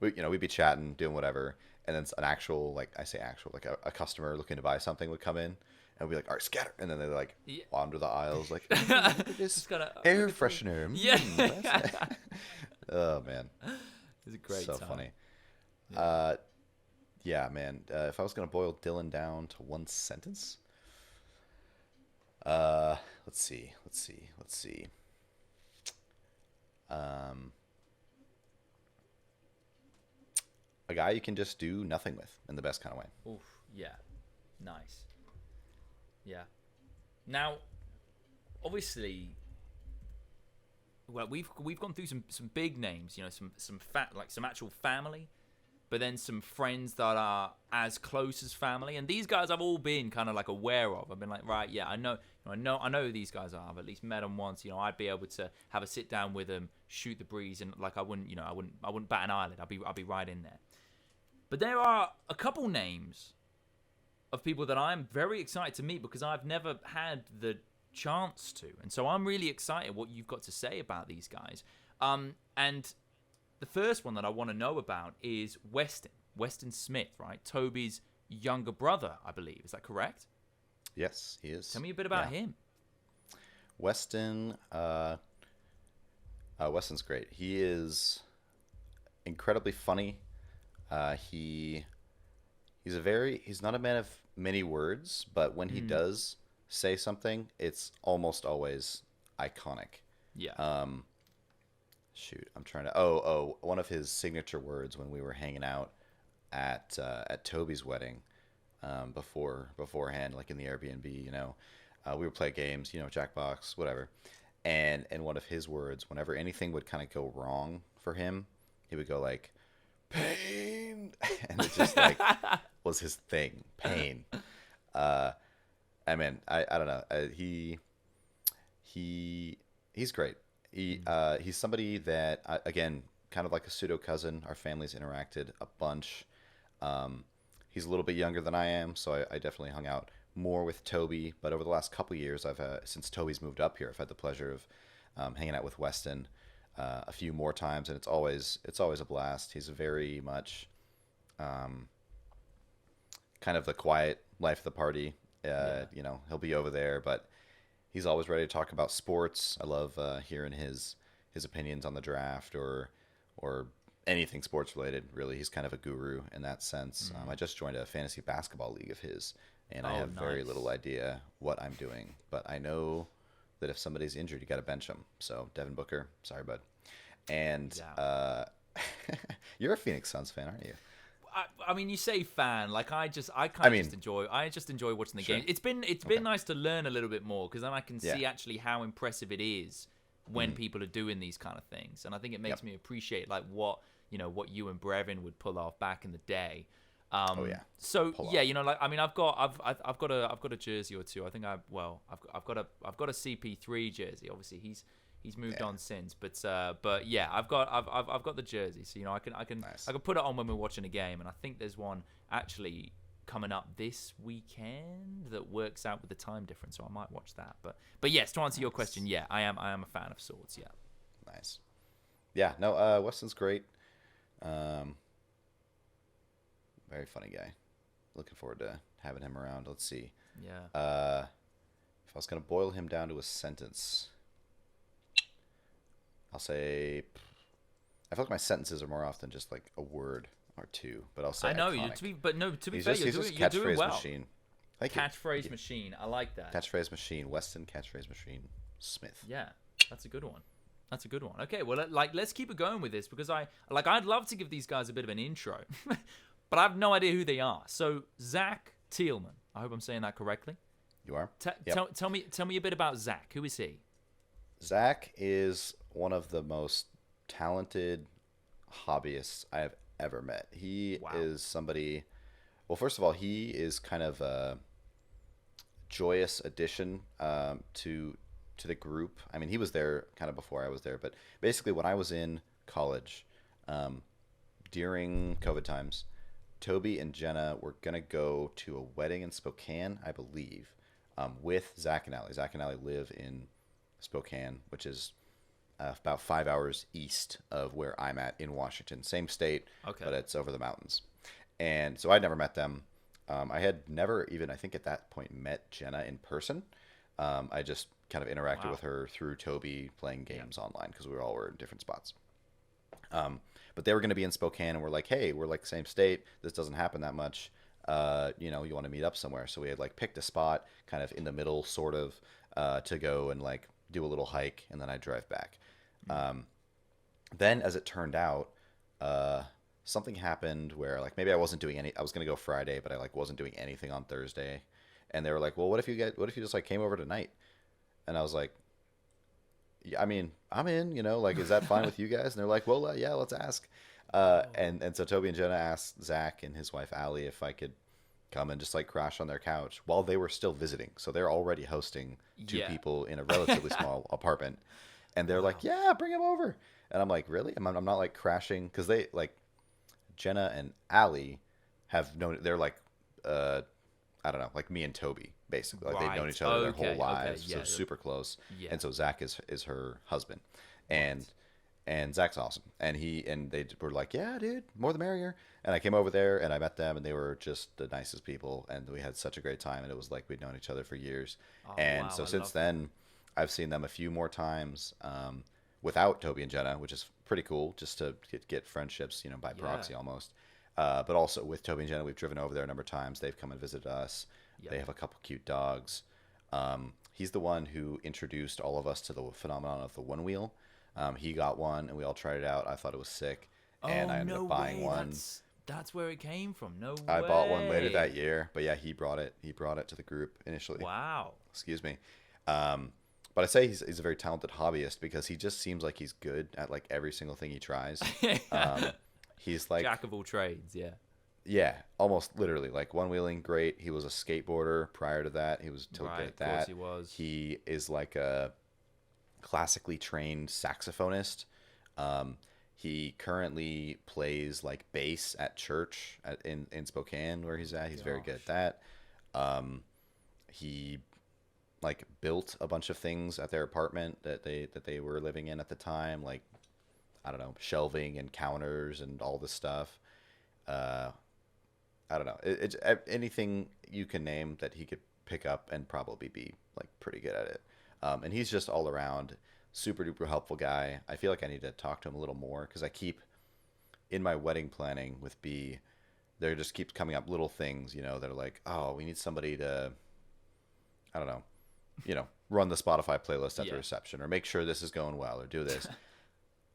we'd be chatting, doing whatever, and then an actual, like I say actual, like a customer looking to buy something would come in, and we'd be like, all right, scatter, and then they like wander the aisles, like, this air freshener. Yeah. Oh man, it was a great so time. Funny. Yeah. Yeah, man. If I was gonna boil Dylan down to one sentence, let's see. A guy you can just do nothing with in the best kind of way. Oof, yeah. Nice. Yeah. Now, obviously, well, we've gone through some big names, you know, some actual family, but then some friends that are as close as family, and these guys I've all been kind of like aware of. I've been like, right, yeah, I know who these guys are. I've at least met them once. You know, I'd be able to have a sit down with them, shoot the breeze, and like I wouldn't bat an eyelid. I'd be right in there. But there are a couple names of people that I'm very excited to meet because I've never had the chance to, and so I'm really excited what you've got to say about these guys. And the first one that I want to know about is Weston Smith, right? Toby's younger brother, I believe. Is that correct? Yes, he is. Tell me a bit about him. Weston's great. He is incredibly funny. He he's not a man of many words, but when he does say something, it's almost always iconic. Yeah. Shoot, I'm trying to. One of his signature words when we were hanging out at Toby's wedding, beforehand, like in the Airbnb, we would play games, Jackbox, whatever, and one of his words, whenever anything would kind of go wrong for him, he would go like, "Pain," and it just like was his thing, pain. I mean, I don't know. He's great. He's somebody that, again, kind of like a pseudo cousin. Our families interacted a bunch. He's a little bit younger than I am, so I definitely hung out more with Toby. But over the last couple years, since Toby's moved up here, I've had the pleasure of hanging out with Weston a few more times, and it's always a blast. He's very much kind of the quiet life of the party. He'll be over there, but he's always ready to talk about sports. I love hearing his opinions on the draft or anything sports related. Really, he's kind of a guru in that sense. I just joined a fantasy basketball league of his, and I have very little idea what I'm doing, but I know that if somebody's injured, you got to bench them. So Devin Booker, sorry, bud. And you're a Phoenix Suns fan, aren't you? I mean, you say fan, like I just enjoy watching the game. It's been nice to learn a little bit more, because then I can see actually how impressive it is when people are doing these kind of things, and I think it makes me appreciate like what you and Brevin would pull off back in the day. So like I mean, I've got a jersey or two. I think I've got a CP3 jersey. Obviously he's moved on since, but yeah, I've got the jersey, so I can put it on when we're watching a game, and I think there's one actually coming up this weekend that works out with the time difference, so I might watch that. But yes, to answer your question, I am a fan of Swords. Yeah. Nice. Yeah. No. Weston's great. Very funny guy. Looking forward to having him around. Let's see. Yeah. If I was gonna boil him down to a sentence, I'll say, I feel like my sentences are more often just like a word or two, but I'll say I know iconic. To be fair, you're doing well. Machine. Catchphrase machine. I like that. Catchphrase machine. Weston catchphrase machine. Smith. Yeah, that's a good one. Okay, well, let's keep it going with this, because I'd love to give these guys a bit of an intro, but I have no idea who they are. So Zach Thielman. I hope I'm saying that correctly. You are. Yep. Tell me a bit about Zach. Who is he? Zach is one of the most talented hobbyists I have ever met. He is somebody. Well, first of all, he is kind of a joyous addition to the group. I mean, he was there kind of before I was there, but basically when I was in college, during COVID times, Toby and Jenna were gonna go to a wedding in Spokane, I believe, with Zach and Allie. Zach and Allie live in Spokane, which is about 5 hours east of where I'm at in Washington. Same state, but it's over the mountains. And so I'd never met them. I had never even, I think at that point, met Jenna in person. I just kind of interacted with her through Toby playing games online, because we all were in different spots. But they were going to be in Spokane, and we're like, hey, we're like the same state. This doesn't happen that much. You want to meet up somewhere. So we had like picked a spot kind of in the middle, sort of, to go and like do a little hike, and then I'd drive back. Then as it turned out, something happened where like maybe I wasn't doing I was going to go Friday, but I like wasn't doing anything on Thursday. And they were like, well, what if you just like came over tonight? And I was like, yeah, I mean, I'm in, like, is that fine with you guys? And they're like, well, yeah, let's ask. And so Toby and Jenna asked Zach and his wife, Allie, if I could come and just like crash on their couch while they were still visiting. So they're already hosting two people in a relatively small apartment. And they're like, yeah, bring him over. And I'm like, really? I'm not like crashing. Cause they like Jenna and Allie have known, they're like, I don't know, like me and Toby, basically. Like they've known each other their whole lives, so super close. Yeah. And so Zach is her husband, and Zach's awesome. And they were like, yeah, dude, more the merrier. And I came over there and I met them, and they were just the nicest people, and we had such a great time. And it was like we'd known each other for years. So since then, I've seen them a few more times without Toby and Jenna, which is pretty cool, just to get friendships, by proxy almost. But also with Toby and Jenna, we've driven over there a number of times. They've come and visited us. Yep. They have a couple cute dogs. He's the one who introduced all of us to the phenomenon of the one wheel. He got one, and we all tried it out. I thought it was sick, and I ended up buying one. That's where it came from. No way. I bought one later that year, but yeah, he brought it. He brought it to the group initially. Wow. Excuse me. But I say he's a very talented hobbyist because he just seems like he's good at like every single thing he tries. He's like jack of all trades. Yeah. Yeah, almost literally. Like one wheeling, great. He was a skateboarder prior to that. He was totally good at that. Of course he was. He is like a classically trained saxophonist. He currently plays like bass at church in Spokane where he's at. He's very good at that. He like built a bunch of things at their apartment that they were living in at the time, like I don't know, shelving and counters and all this stuff. I don't know. It's anything you can name that he could pick up and probably be like pretty good at it. And he's just all around super duper helpful guy. I feel like I need to talk to him a little more because I keep in my wedding planning with B, there just keeps coming up little things, you know, that are like, oh, we need somebody to, I don't know, you know, run the Spotify playlist at the reception or make sure this is going well or do this.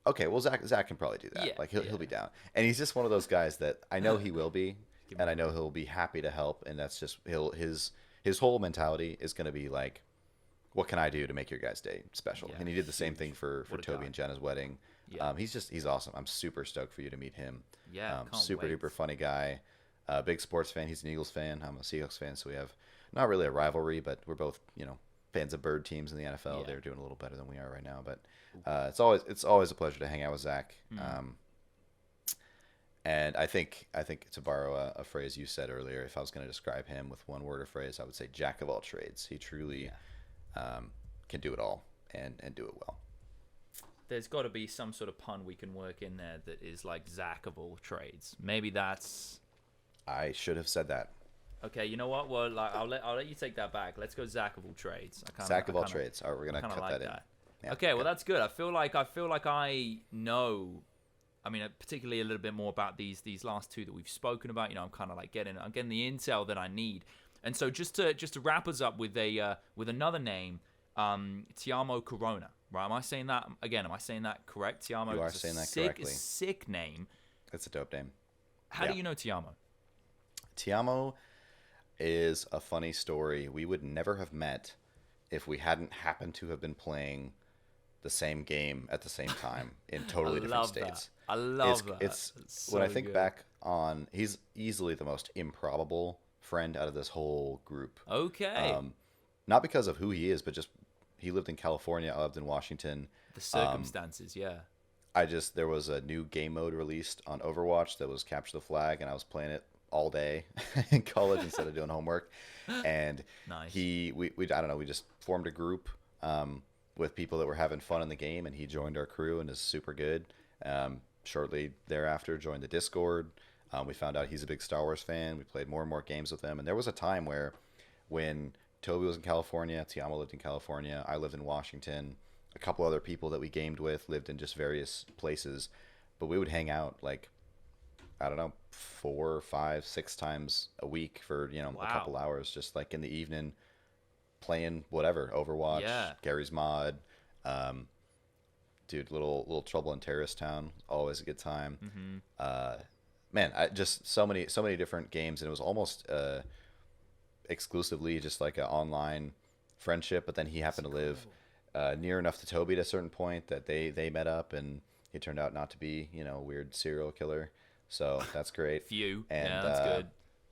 Okay, well, Zach can probably do that. Yeah, like he'll be down, and he's just one of those guys that I know he will be, and I know he'll be happy to help. And that's just his whole mentality is going to be like, what can I do to make your guys' day special? Yeah, and he did the same thing for Toby and Jenna's wedding. Yeah. He's awesome. I'm super stoked for you to meet him. Yeah, super duper funny guy. Big sports fan. He's an Eagles fan. I'm a Seahawks fan, so we have not really a rivalry, but we're both fans of bird teams in the NFL. Yeah. They're doing a little better than we are right now, but it's always a pleasure to hang out with Zach. And I think to borrow a phrase you said earlier, if I was going to describe him with one word or phrase, I would say jack of all trades. He truly can do it all and do it well. There's got to be some sort of pun we can work in there that is like Zach of all trades. Maybe that's. I should have said that. Okay, you know what? Well, like, I'll let you take that back. Let's go Zach of all trades. Zach of all trades. All right, we're gonna cut like that in. Yeah, okay, well that's good. I feel like I know. I mean, particularly a little bit more about these last two that we've spoken about. I'm kind of like getting the intel that I need. And so just to wrap us up with another name, Tiamo Corona. Right? Am I saying that again? Am I saying that correct? Tiamo. You are saying that correctly. Sick name. It's a dope name. How do you know Tiamo? Tiamo is a funny story. We would never have met if we hadn't happened to have been playing the same game at the same time in totally different states. I love that. It's so when I think back on, he's easily the most improbable friend out of this whole group. Okay. Not because of who he is, but just he lived in California, I lived in Washington. The circumstances, yeah. There was a new game mode released on Overwatch that was Capture the Flag, and I was playing it all day in college instead of doing homework. And nice. we I don't know, we just formed a group with people that were having fun in the game, and he joined our crew and is super good. Shortly thereafter, joined the Discord. We found out he's a big Star Wars fan. We played more and more games with him, and there was a time where when Toby was in California, Tiamo lived in California, I lived in Washington, a couple other people that we gamed with lived in just various places, but we would hang out like, I don't know, 4, 5, 6 times a week for, a couple hours, just like in the evening playing whatever, Overwatch, Gary's Mod, dude, little Trouble in Terrorist Town, always a good time. Mm-hmm. Man, just so many different games, and it was almost exclusively just like an online friendship, but then he happened to live near enough to Toby at a certain point that they met up, and he turned out not to be, a weird serial killer. So that's great. And that's good.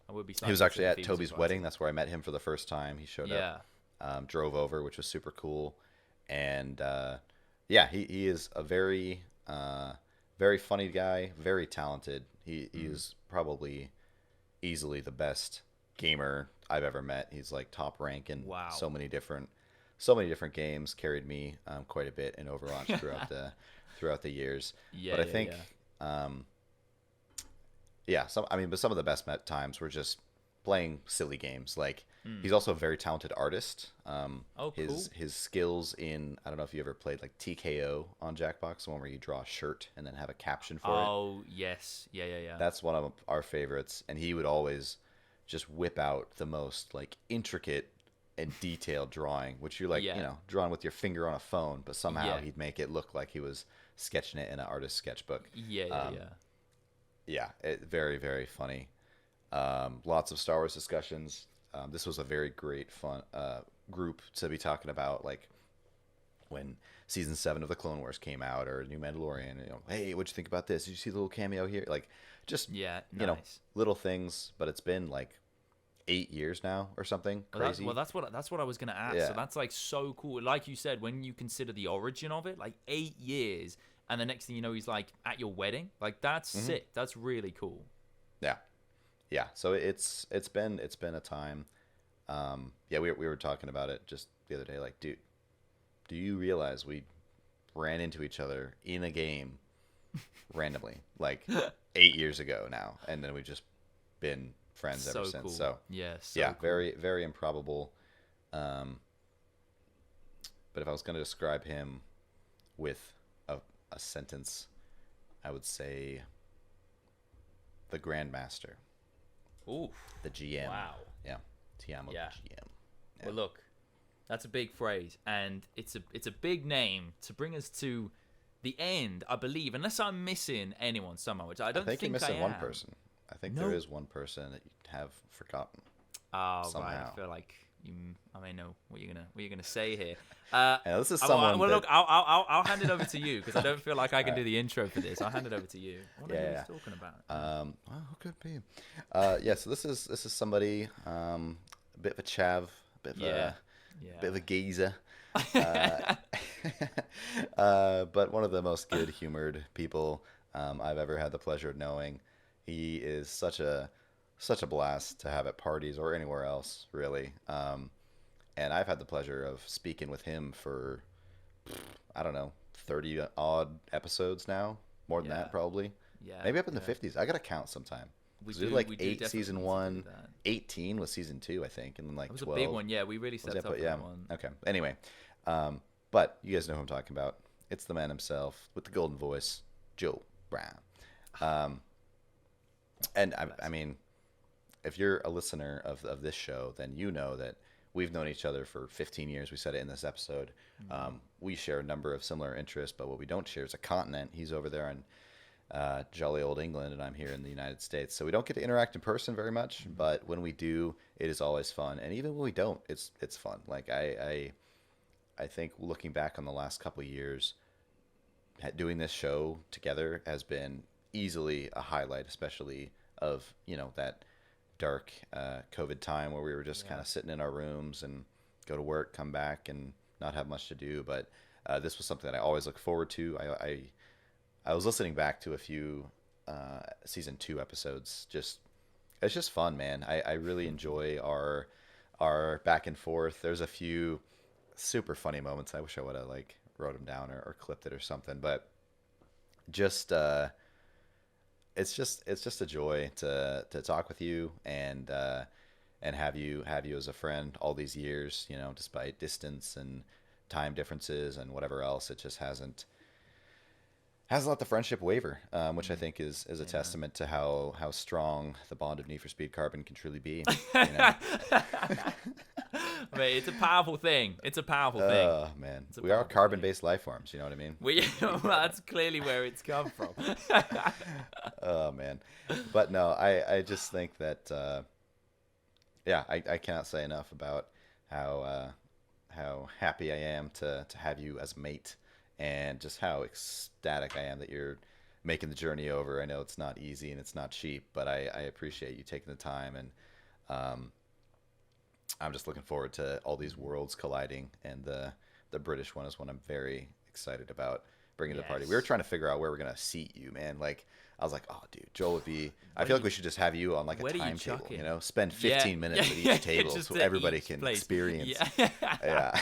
I would be. He was actually at Toby's wedding. That's where I met him for the first time. He showed up, drove over, which was super cool. And he is a very very funny guy, very talented. He is probably easily the best gamer I've ever met. He's like top rank in so many different games. Carried me quite a bit in Overwatch throughout the years. But I think but some of the best met times were just playing silly games. Like he's also a very talented artist. Cool. His skills in, I don't know if you ever played like TKO on Jackbox, the one where you draw a shirt and then have a caption for it. Oh yes, yeah. That's one of our favorites, and he would always just whip out the most like intricate and detailed drawing, which you're like, drawing with your finger on a phone, but somehow he'd make it look like he was sketching it in an artist's sketchbook. Yeah, very, very funny. Lots of Star Wars discussions. This was a very great fun group to be talking about, like when season 7 of the Clone Wars came out, or New Mandalorian. Hey, what'd you think about this? Did you see the little cameo here? Like, just nice. Little things. But it's been like 8 years now or something crazy. That's what I was gonna ask. Yeah. So that's like so cool. Like you said, when you consider the origin of it, like 8 years, and the next thing you know, he's like at your wedding. Like that's sick. That's really cool. Yeah. So it's been a time. We were talking about it just the other day. Like, dude, do you realize we ran into each other in a game randomly, like 8 years ago now, and then we've just been friends ever since. Cool. So cool. very, very improbable. But if I was going to describe him with a sentence, I would say the Grandmaster. Ooh, the GM. Wow. Yeah, Tiamo the GM. Yeah. Well, look, that's a big phrase, and it's a big name to bring us to the end, I believe, unless I'm missing anyone somehow, which I don't think you're missing I one am. person. I think there is one person that you have forgotten. Oh, somehow. Right. I feel like I may know what you're gonna say here. This is someone. Look, I'll hand it over to you because I don't feel like I can do the intro for this. I'll hand it over to you. What are you talking about? Who could it be? So this is somebody, a bit of a chav, a bit of a geezer. But one of the most good-humored people I've ever had the pleasure of knowing. He is such a blast to have at parties or anywhere else, really. And I've had the pleasure of speaking with him for, I don't know, 30 odd episodes now, more than that probably. Yeah, maybe up in the 50s. I gotta count sometime. We did like 8 season 1, 18 was season 2, I think, and then like 12. It was a big one, yeah. We really stepped up that one. Okay. Anyway, but you guys know who I'm talking about. It's the man himself with the golden voice, Joe Brown. And I mean, if you're a listener of this show, then you know that we've known each other for 15 years. We said it in this episode. We share a number of similar interests, but what we don't share is a continent. He's over there in jolly old England, and I'm here in the United States. So we don't get to interact in person very much, but when we do, it is always fun. And even when we don't, it's fun. Like I think looking back on the last couple of years, doing this show together has been easily a highlight, especially of that dark COVID time where we were just kind of sitting in our rooms and go to work, come back, and not have much to do. But this was something that I always look forward to. I was listening back to a few season 2 episodes. It's just fun, man. I really enjoy our back and forth. There's a few super funny moments. I wish I would have wrote them down or clipped it or something. But just it's just a joy to talk with you and have you as a friend all these years, despite distance and time differences and whatever else. It just hasn't let the friendship waver, which I think is a testament to how strong the bond of Need for Speed Carbon can truly be. I mean, it's a powerful thing. It's a powerful thing. Oh, man. We are carbon-based life forms, you know what I mean? That's clearly where it's come from. Oh, man. But no, I just think that, I cannot say enough about how happy I am to have you as a mate, and just how ecstatic I am that you're making the journey over. I know it's not easy and it's not cheap, but I appreciate you taking the time, and I'm just looking forward to all these worlds colliding, and the British one is one I'm very excited about bringing to the party. We were trying to figure out where we're going to seat you, man. I was like, oh, dude, Joel would be... I feel like we should just have you on a timetable, Spend 15 minutes at each table so everybody can experience. Yeah.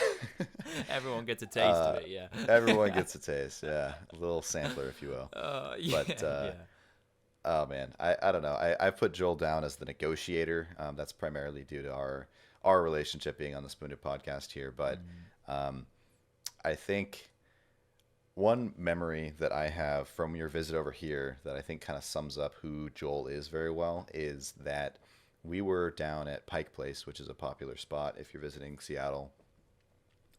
Everyone gets a taste of it, yeah. Everyone gets a taste, yeah. A little sampler, if you will. Oh man, I don't know. I put Joel down as the negotiator. That's primarily due to our relationship being on the SpewnedIt podcast here. But I think one memory that I have from your visit over here that I think kind of sums up who Joel is very well is that we were down at Pike Place, which is a popular spot if you're visiting Seattle.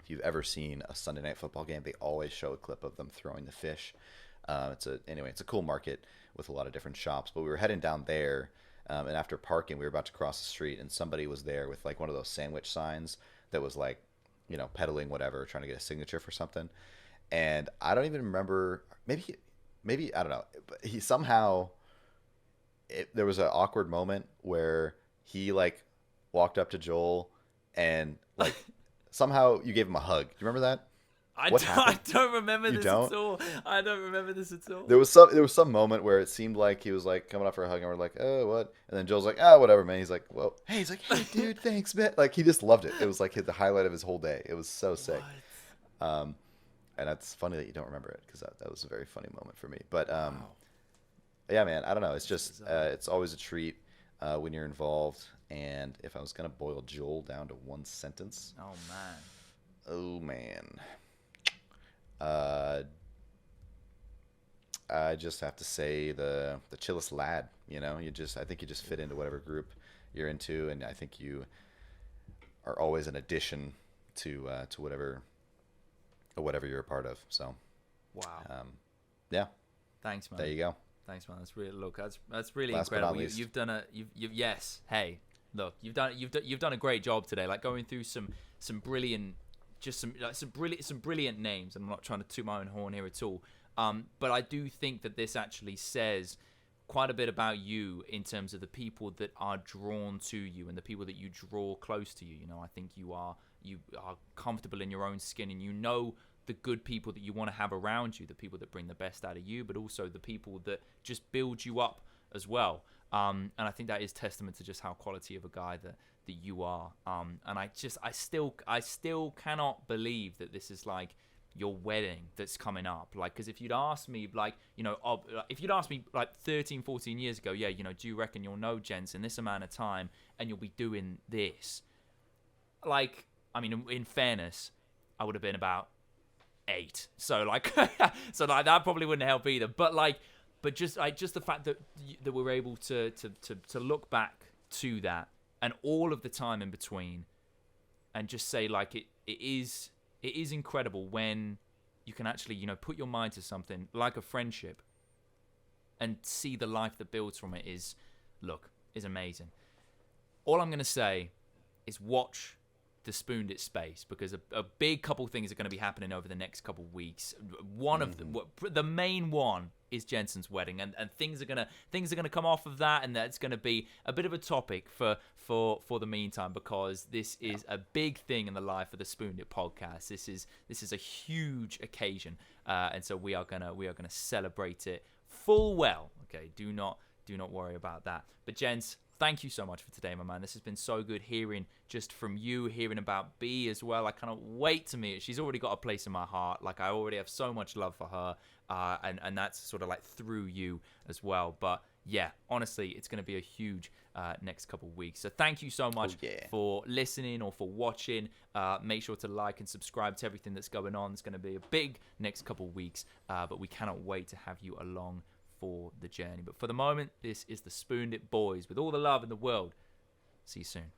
If you've ever seen a Sunday night football game, they always show a clip of them throwing the fish. It's a cool market with a lot of different shops. But we were heading down there, and after parking, we were about to cross the street, and somebody was there with like one of those sandwich signs that was like, peddling whatever, trying to get a signature for something. And I don't even remember. Maybe I don't know. But he somehow. There was an awkward moment where he like walked up to Joel and like somehow you gave him a hug. Do you remember that? I don't remember this at all. I don't remember this at all. There was some moment where it seemed like he was like coming up for a hug and we're like, oh, what? And then Joel's like, whatever, man. He's like, well, hey, dude, thanks, man. Like he just loved it. It was like the highlight of his whole day. It was so sick. And that's funny that you don't remember it because that was a very funny moment for me. But wow. Yeah, man, I don't know. It's just it's always a treat when you're involved. And if I was gonna boil Joel down to one sentence, oh man, I just have to say the chillest lad. I think you just fit into whatever group you're into, and I think you are always an addition to whatever you're a part of. So, wow, yeah, thanks, man. There you go. Thanks, man. That's really incredible. You've done yes. Hey, look, you've done a great job today. Like going through some brilliant, some brilliant names. And I'm not trying to toot my own horn here at all. But I do think that this actually says quite a bit about you in terms of the people that are drawn to you and the people that you draw close to you. I think you are comfortable in your own skin, and the good people that you want to have around you, the people that bring the best out of you, but also the people that just build you up as well. And I think that is testament to just how quality of a guy that you are. And I still cannot believe that this is like your wedding that's coming up. Like, because if you'd asked me, like, if you'd asked me like 13, 14 years ago, do you reckon you'll know Jensen this amount of time and you'll be doing this? Like, I mean, in fairness, I would have been about 8, so that probably wouldn't help either. But just the fact that we're able to look back to that and all of the time in between, and just say like it is incredible when you can actually put your mind to something like a friendship and see the life that builds from it is amazing. All I'm gonna say is watch the SpewnedIt space, because a big couple things are going to be happening over the next couple of weeks. One of them, the main one, is Jensen's wedding, and things are gonna come off of that, and that's going to be a bit of a topic for the meantime, because this is a big thing in the life of the SpewnedIt podcast. This is a huge occasion, and so we are gonna celebrate it full well. Okay, do not worry about that. But Jens, thank you so much for today, my man. This has been so good hearing just from you, hearing about B as well. I cannot wait to meet her. She's already got a place in my heart. Like, I already have so much love for her, and that's sort of like through you as well. But yeah, honestly, it's going to be a huge next couple of weeks. So thank you so much for listening or for watching. Make sure to like and subscribe to everything that's going on. It's going to be a big next couple of weeks, but we cannot wait to have you along for the journey. But for the moment, this is the SpewnedIt Boys with all the love in the world. See you soon.